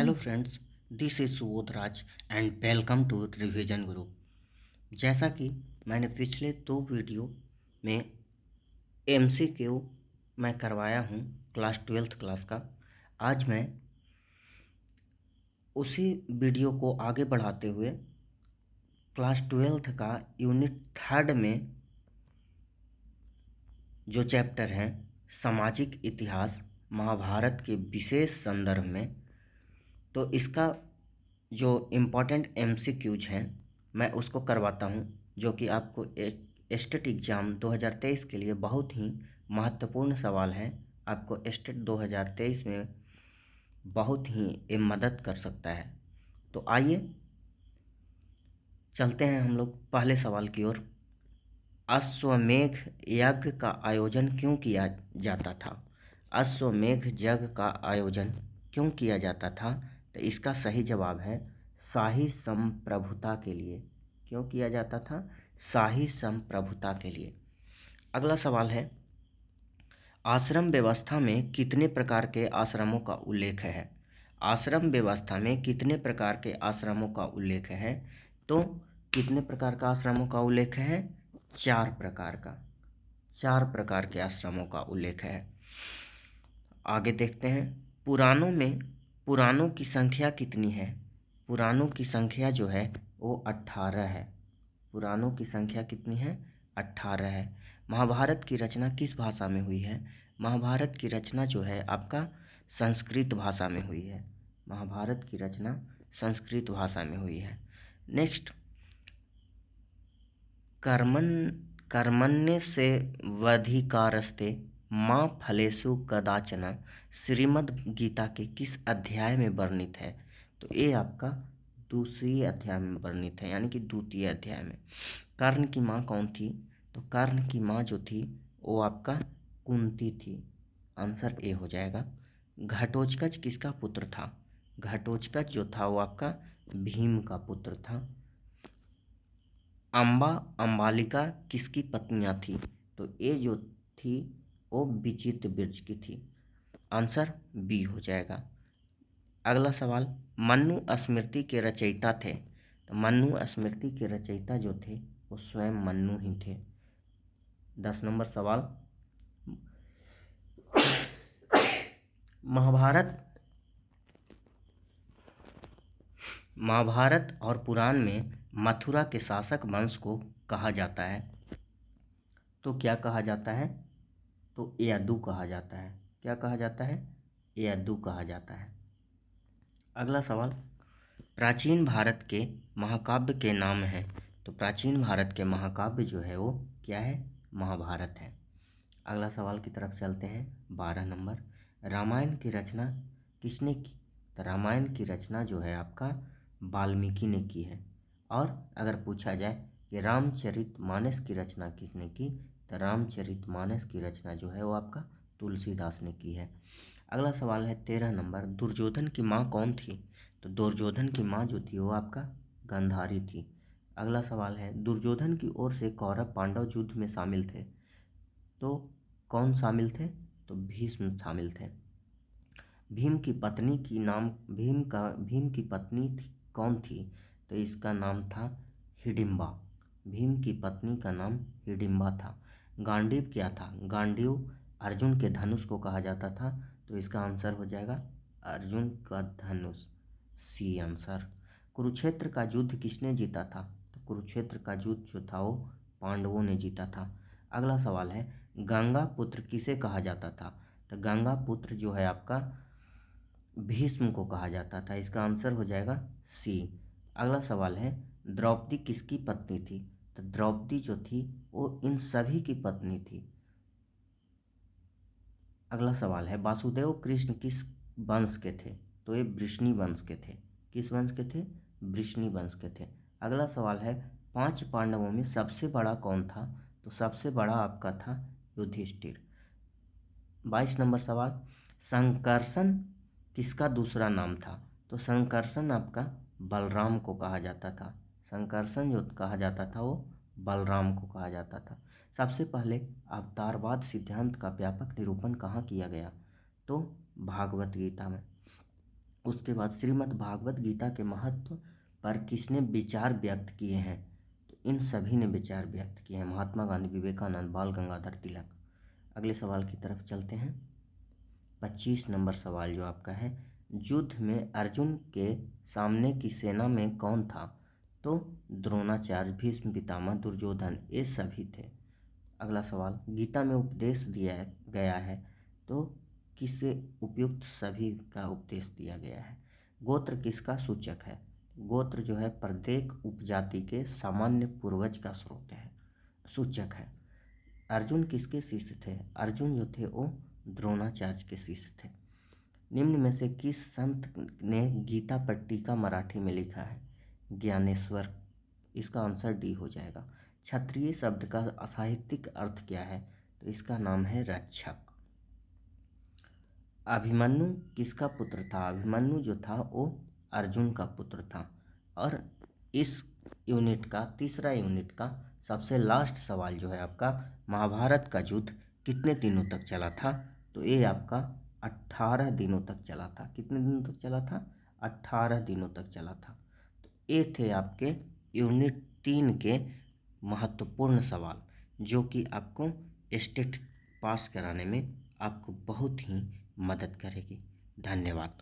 Hello friends, this is Subodh Raj and welcome to revision group. जैसा कि मैंने पिछले 2 वीडियो में एमसीक्यू मैं करवाया हूँ क्लास 12th क्लास का, आज मैं उसी वीडियो को आगे बढ़ाते हुए क्लास 12th का यूनिट 3 में जो चैप्टर हैं सामाजिक इतिहास महाभारत के विशेष संदर्भ में, तो इसका जो इम्पॉर्टेंट एमसीक्यूज हैं मैं उसको करवाता हूं, जो कि आपको स्टेट एग्ज़ाम 2023 के लिए बहुत ही महत्वपूर्ण सवाल है। आपको स्टेट 2023 में बहुत ही मदद कर सकता है। तो आइए चलते हैं हम लोग पहले सवाल की ओर। अश्वमेध यज्ञ का आयोजन क्यों किया जाता था? अश्वमेध यज्ञ का आयोजन क्यों किया जाता था? तो इसका सही जवाब है शाही संप्रभुता के लिए। क्यों किया जाता था? शाही संप्रभुता के लिए। अगला सवाल है, आश्रम व्यवस्था में कितने प्रकार के आश्रमों का उल्लेख है? आश्रम व्यवस्था में कितने प्रकार के आश्रमों का उल्लेख है? तो कितने प्रकार का आश्रमों का उल्लेख है? 4 प्रकार का। 4 प्रकार के आश्रमों का उल्लेख है। आगे देखते हैं, पुराणों की संख्या कितनी है? पुराणों की संख्या जो है वो 18 है। पुराणों की संख्या कितनी है? 18 है। महाभारत की रचना किस भाषा में हुई है? महाभारत की रचना जो है आपका संस्कृत भाषा में हुई है। महाभारत की रचना संस्कृत भाषा में हुई है। नेक्स्ट, कर्मण्य से वधिकारस्ते माँ फलेषु कदाचन श्रीमद् गीता के किस अध्याय में वर्णित है? तो ये आपका दूसरी अध्याय में वर्णित है, यानी कि द्वितीय अध्याय में। कर्ण की माँ कौन थी? तो कर्ण की माँ जो थी वो आपका कुंती थी। आंसर ए हो जाएगा। घटोत्कच किसका पुत्र था? घटोत्कच जो था वो आपका भीम का पुत्र था। अंबालिका किसकी पत्नियां थी? तो ये जो थी वो विचित्र बिरज की थी। आंसर बी हो जाएगा। अगला सवाल, मनु स्मृति के रचयिता थे? तो मनु स्मृति के रचयिता जो थे वो स्वयं मनु ही थे। 10 नंबर सवाल, महाभारत और पुराण में मथुरा के शासक वंश को कहा जाता है, तो क्या कहा जाता है? तो यदु कहा जाता है। क्या कहा जाता है? यदु कहा जाता है। अगला सवाल, प्राचीन भारत के महाकाव्य के नाम हैं? तो प्राचीन भारत के महाकाव्य जो है वो क्या है? महाभारत है। अगला सवाल की तरफ चलते हैं। 12 नंबर, रामायण की रचना किसने की? तो रामायण की रचना जो है आपका वाल्मीकि ने की है। और अगर पूछा जाए कि रामचरितमानस की रचना किसने की? तो रामचरितमानस की रचना जो है वो आपका तुलसीदास ने की है। अगला सवाल है 13 नंबर, दुर्योधन की माँ कौन थी? तो दुर्योधन की माँ जो थी वो आपका गांधारी थी। अगला सवाल है, दुर्योधन की ओर से कौरव पांडव युद्ध में शामिल थे, तो कौन शामिल थे? तो भीष्म शामिल थे। भीम की पत्नी कौन थी? तो इसका नाम था हिडिंबा। भीम की पत्नी का नाम हिडिंबा था। गांडीव क्या था? गांडीव अर्जुन के धनुष को कहा जाता था, तो इसका आंसर हो जाएगा अर्जुन का धनुष, सी आंसर। कुरुक्षेत्र का युद्ध किसने जीता था? तो कुरुक्षेत्र का युद्ध जो था वो पांडवों ने जीता था। अगला सवाल है, गंगा पुत्र किसे कहा जाता था? तो गंगा पुत्र जो है आपका भीष्म को कहा जाता था। इसका आंसर हो जाएगा सी। अगला सवाल है, द्रौपदी किसकी पत्नी थी? तो द्रौपदी जो थी वो इन सभी की पत्नी थी। अगला सवाल है, वासुदेव कृष्ण किस वंश के थे? तो ये वृष्णि वंश के थे। किस वंश के थे? वृष्णि वंश के थे। अगला सवाल है, 5 पांडवों में सबसे बड़ा कौन था? तो सबसे बड़ा आपका था युधिष्ठिर। 22 नंबर सवाल, संकर्षण किसका दूसरा नाम था? तो संकर्षण आपका बलराम को कहा जाता था। संकर्षण जो कहा जाता था वो बलराम को कहा जाता था। सबसे पहले अवतारवाद सिद्धांत का व्यापक निरूपण कहाँ किया गया? तो भागवत गीता में। उसके बाद श्रीमद् भागवत गीता के महत्व पर किसने विचार व्यक्त किए हैं? तो इन सभी ने विचार व्यक्त किए हैं, महात्मा गांधी, विवेकानंद, बाल गंगाधर तिलक। अगले सवाल की तरफ चलते हैं। 25 नंबर सवाल जो आपका है, युद्ध में अर्जुन के सामने की सेना में कौन था? तो द्रोणाचार्य, भीष्म पितामह, दुर्योधन, ये सभी थे। अगला सवाल, गीता में उपदेश दिया गया है तो किसे उपयुक्त सभी का उपदेश दिया गया है? गोत्र किसका सूचक है? गोत्र जो है प्रत्येक उपजाति के सामान्य पूर्वज का स्रोत है, सूचक है। अर्जुन किसके शिष्य थे? अर्जुन जो थे वो द्रोणाचार्य के शिष्य थे। निम्न में से किस संत ने गीता पर टीका मराठी में लिखा है? ज्ञानेश्वर। इसका आंसर डी हो जाएगा। क्षत्रिय शब्द का साहित्यिक अर्थ क्या है? तो इसका नाम है रक्षक। अभिमन्यु किसका पुत्र था? अभिमन्यु जो था वो अर्जुन का पुत्र था। और इस यूनिट का, तीसरा यूनिट का सबसे लास्ट सवाल जो है आपका, महाभारत का युद्ध कितने दिनों तक चला था? तो ये आपका 18 दिनों तक चला था। कितने दिनों तक चला था? 18 दिनों तक चला था। तो ये थे आपके यूनिट 3 के महत्वपूर्ण सवाल, जो कि आपको स्टेट पास कराने में आपको बहुत ही मदद करेगी। धन्यवाद।